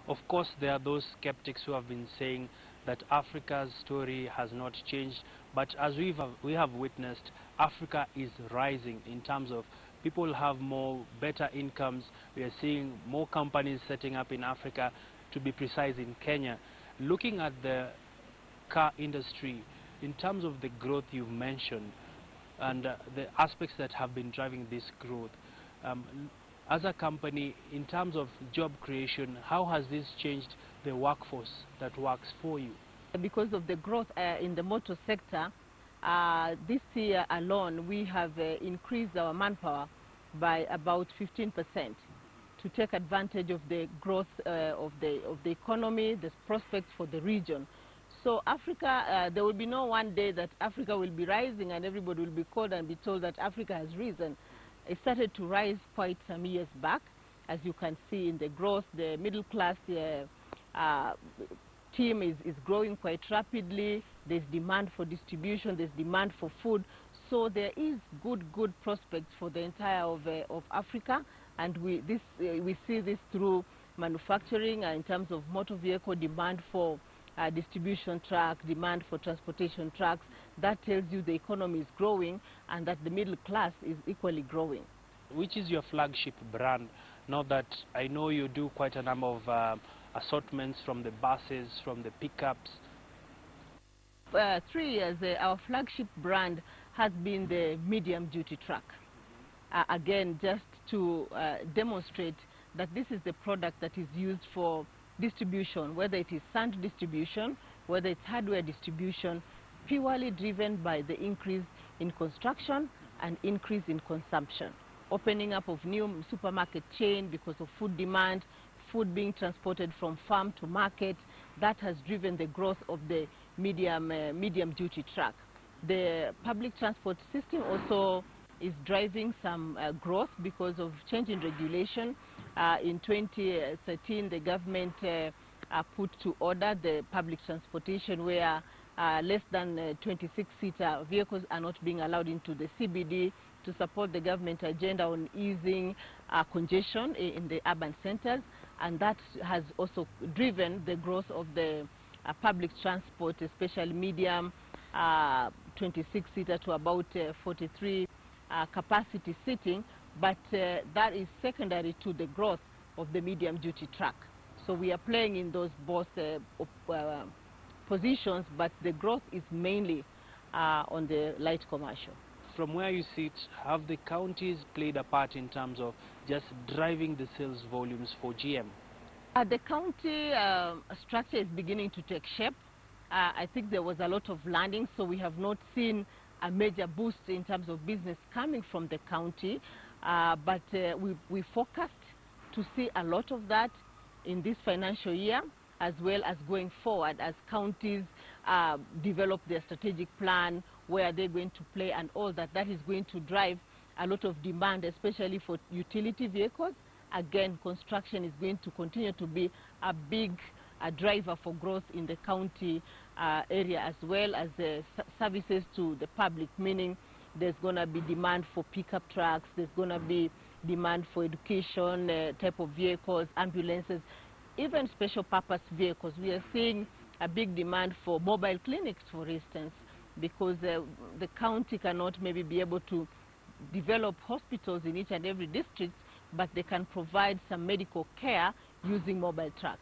Of course, there are those skeptics who have been saying that Africa's story has not changed, but as we have witnessed, Africa is rising in terms of people have more better incomes. We are seeing more companies setting up in Africa, to be precise in Kenya. Looking at the car industry, in terms of the growth you've mentioned and the aspects that have been driving this growth, as a company, in terms of job creation, how has this changed the workforce that works for you? Because of the growth in the motor sector, this year alone we have increased our manpower by about 15% to take advantage of the growth of the economy, the prospects for the region. So Africa, there will be no one day that Africa will be rising and everybody will be called and be told that Africa has risen. It started to rise quite some years back, as you can see in the growth. The middle class team is growing quite rapidly. There's demand for distribution, there's demand for food. So there is good prospects for the entire of Africa, and we see this through manufacturing in terms of motor vehicle demand for distribution truck, demand for transportation trucks. That tells you the economy is growing and that the middle class is equally growing. Which is your flagship brand? Now that I know you do quite a number of assortments from the buses, from the pickups. 3 years, our flagship brand has been the medium duty truck. Again, just to demonstrate that this is the product that is used for distribution, whether it is sand distribution, whether it's hardware distribution, purely driven by the increase in construction and increase in consumption. Opening up of new supermarket chain because of food demand, food being transported from farm to market, that has driven the growth of the medium duty truck. The public transport system also is driving some growth because of change in regulation. In 2013, the government put to order the public transportation where less than 26-seater vehicles are not being allowed into the CBD to support the government agenda on easing congestion in the urban centers, and that has also driven the growth of the public transport, especially medium 26-seater to about 43 capacity seating, but that is secondary to the growth of the medium duty truck. So we are playing in those both positions, but the growth is mainly on the light commercial. From where you sit, have the counties played a part in terms of just driving the sales volumes for GM? The county structure is beginning to take shape. I think there was a lot of landing, so we have not seen a major boost in terms of business coming from the county, but we forecast to see a lot of that in this financial year, as well as going forward as counties develop their strategic plan, where they're going to play and all that. That is going to drive a lot of demand, especially for utility vehicles. Again, construction is going to continue to be a big driver for growth in the county area, as well as services to the public, meaning there's going to be demand for pickup trucks, there's going to be demand for education type of vehicles, ambulances, even special purpose vehicles. We are seeing a big demand for mobile clinics, for instance, because the county cannot maybe be able to develop hospitals in each and every district, but they can provide some medical care using mobile trucks.